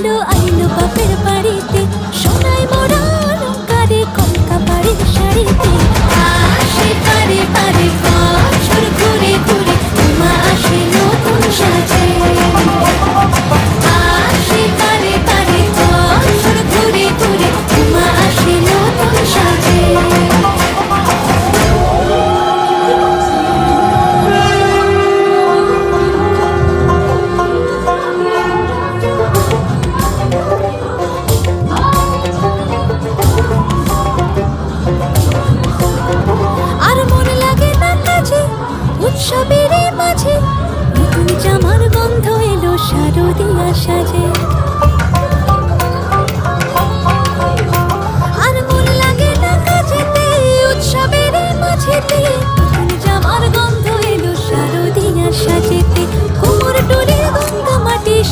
এলো আইলো বাপের বাড়িতে, সোনায় মোড়া অলংকারে কলকা বাড়ির শাড়িতে। আসে পারে পারে বছর ঘুরে ঘুরে, মা আসে নতুন সাজে। আসে পারে পারে বছর ঘুরে ঘুরে, মা আসে নতুন সাজে। উৎসবের মাঝে নতুন জামার গন্ধ এলো শারদিয়া সাজে।